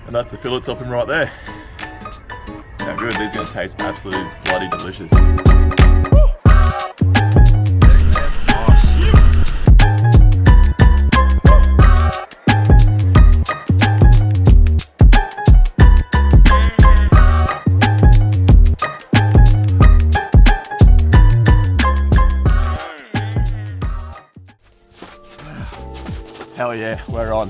And that's the fillets off him right there. How good, these are going to taste absolutely bloody delicious. Hell yeah, we're on.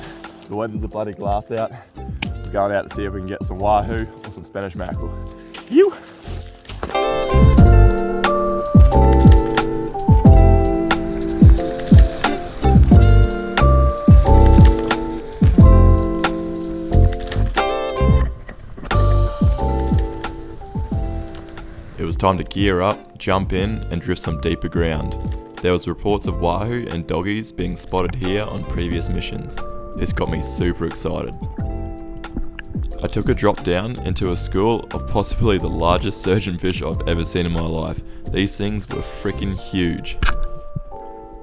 The weather's a bloody glass out. We're going out to see if we can get some wahoo or some Spanish mackerel. You. It was time to gear up, jump in and drift some deeper ground. There was reports of wahoo and doggies being spotted here on previous missions. This got me super excited. I took a drop down into a school of possibly the largest surgeonfish I've ever seen in my life. These things were freaking huge.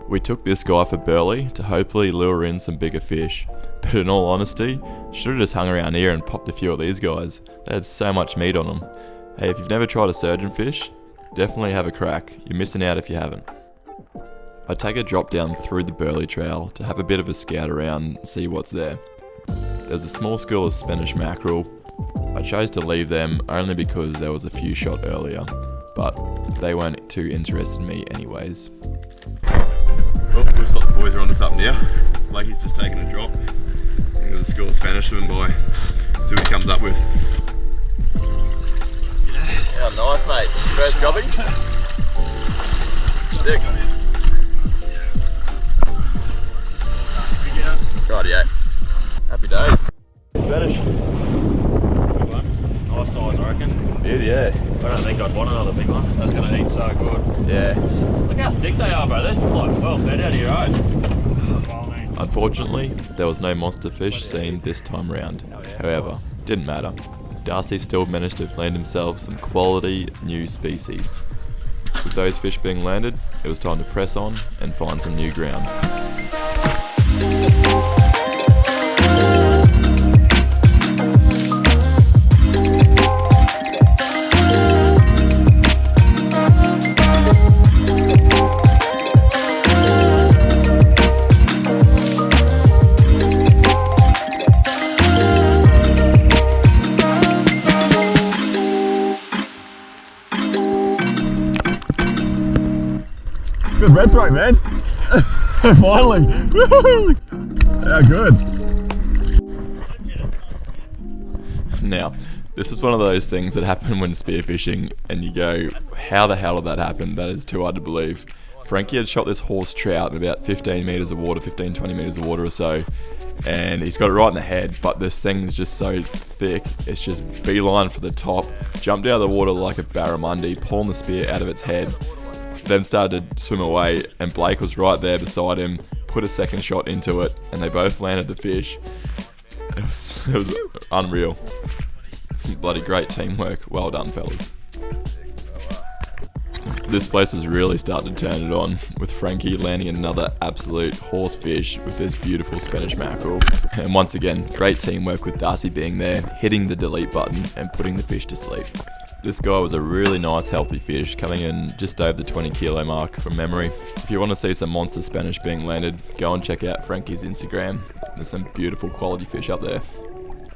We took this guy for burley to hopefully lure in some bigger fish. But in all honesty, should have just hung around here and popped a few of these guys. They had so much meat on them. Hey, if you've never tried a surgeonfish, definitely have a crack. You're missing out if you haven't. I take a drop down through the burley trail to have a bit of a scout around and see what's there. There's a small school of Spanish mackerel. I chose to leave them only because there was a few shot earlier, but they weren't too interested in me anyways. Well, looks like the boys are onto something now. Blakey's just taking a drop into the school of Spanish swimming by. See what he comes up with. Yeah, nice mate. First dropping? Sick. Rightio. Happy days. Spanish. Good one. Nice size, I reckon. Beauty, yeah. I don't think I'd want another big one. That's going to eat so good. Yeah. Look how thick they are, bro. They're like well fed out of your own. Unfortunately, there was no monster fish seen this time round. However, didn't matter. Darcy still managed to land himself some quality new species. With those fish being landed, it was time to press on and find some new ground. Good red throat, man. Finally. How good. Now, this is one of those things that happen when spearfishing and you go, how the hell did that happen? That is too hard to believe. Frankie had shot this horse trout in about 15 metres of water, 15-20 metres of water or so, and he's got it right in the head, but this thing's just so thick, it's just beeline for the top, jumped out of the water like a barramundi, pulling the spear out of its head, then started to swim away, and Blake was right there beside him, put a second shot into it, and they both landed the fish. It was unreal. Bloody great teamwork. Well done, fellas. This place was really starting to turn it on, with Frankie landing another absolute horsefish with this beautiful Spanish mackerel. And once again, great teamwork with Darcy being there, hitting the delete button and putting the fish to sleep. This guy was a really nice healthy fish, coming in just over the 20 kilo mark from memory. If you want to see some monster Spanish being landed, go and check out Frankie's Instagram. There's some beautiful quality fish up there.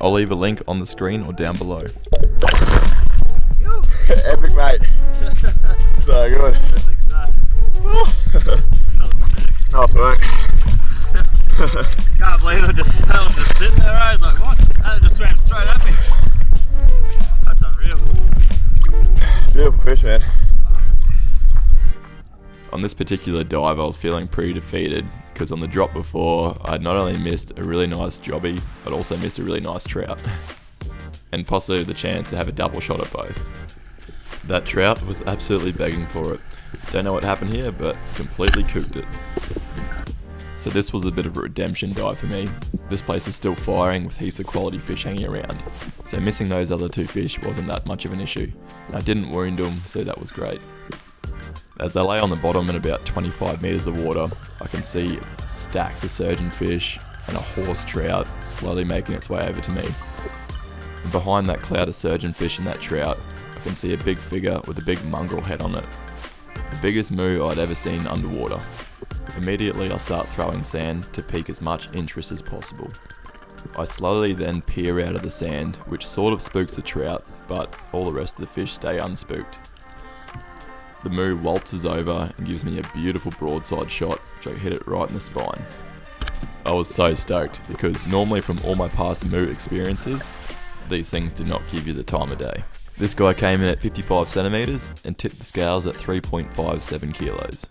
I'll leave a link on the screen or down below. Epic, mate. So good. Nice work. Can't believe it. That was just sitting there. I was like, what? And it just swam straight at me. That's unreal. Beautiful fish, man. On this particular dive, I was feeling pretty defeated because on the drop before, I'd not only missed a really nice jobby, I'd also missed a really nice trout. And possibly the chance to have a double shot at both. That trout was absolutely begging for it. Don't know what happened here, but completely cooked it. So this was a bit of a redemption dive for me. This place was still firing with heaps of quality fish hanging around. So missing those other two fish wasn't that much of an issue. And I didn't wound them, so that was great. As I lay on the bottom in about 25 metres of water, I can see stacks of surgeonfish and a horse trout slowly making its way over to me. And behind that cloud of surgeonfish and that trout, I can see a big figure with a big mongrel head on it. The biggest moo I'd ever seen underwater. Immediately I start throwing sand to pique as much interest as possible. I slowly then peer out of the sand, which sort of spooks the trout, but all the rest of the fish stay unspooked. The moo waltzes over and gives me a beautiful broadside shot, which I hit it right in the spine. I was so stoked, because normally from all my past moo experiences, these things do not give you the time of day. This guy came in at 55 centimeters and tipped the scales at 3.57 kilos.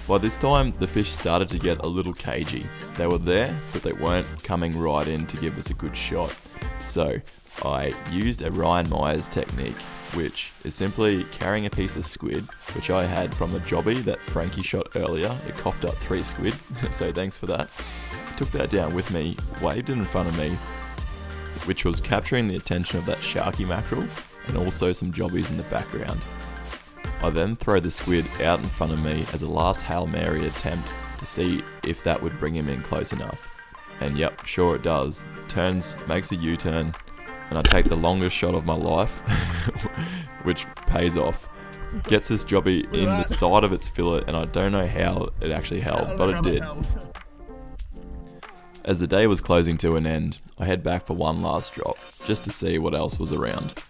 By this time, the fish started to get a little cagey. They were there, but they weren't coming right in to give us a good shot. So I used a Ryan Myers technique, which is simply carrying a piece of squid, which I had from a jobby that Frankie shot earlier. It coughed up 3 squid, so thanks for that. I took that down with me, waved it in front of me, which was capturing the attention of that sharky mackerel, and also some jobbies in the background. I then throw the squid out in front of me as a last Hail Mary attempt to see if that would bring him in close enough. And yep, sure it does. Turns, makes a U-turn, and I take the longest shot of my life, which pays off. Gets this jobby in the side of its fillet, and I don't know how it actually held, but it did. As the day was closing to an end, I head back for one last drop, just to see what else was around.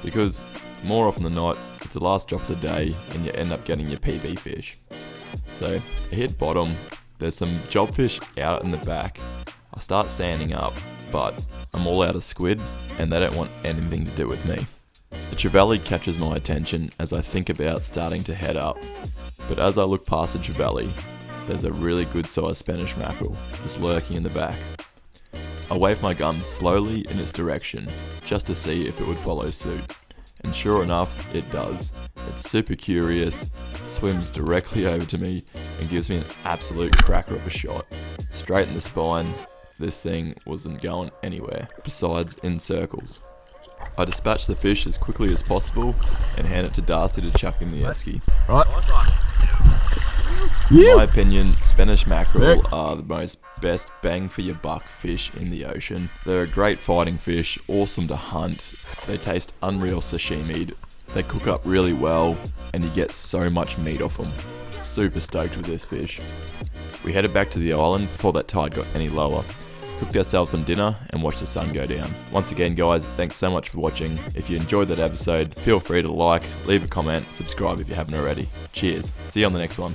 Because more often than not, it's the last drop of the day and you end up getting your PB fish. So I hit bottom, there's some jobfish out in the back. I start sanding up, but I'm all out of squid and they don't want anything to do with me. The trevally catches my attention as I think about starting to head up, but as I look past the trevally, there's a really good sized Spanish mackerel just lurking in the back. I wave my gun slowly in its direction just to see if it would follow suit, and sure enough it does. It's super curious, swims directly over to me and gives me an absolute cracker of a shot. Straight in the spine. This thing wasn't going anywhere, besides in circles. I dispatch the fish as quickly as possible and hand it to Darcy to chuck in the esky. Right. In my opinion, Spanish mackerel are the most best bang for your buck fish in the ocean. They're a great fighting fish, awesome to hunt. They taste unreal sashimi'd. They cook up really well and you get so much meat off them. Super stoked with this fish. We headed back to the island before that tide got any lower. Cooked ourselves some dinner and watched the sun go down. Once again guys, thanks so much for watching. If you enjoyed that episode, feel free to like, leave a comment, subscribe if you haven't already. Cheers, see you on the next one.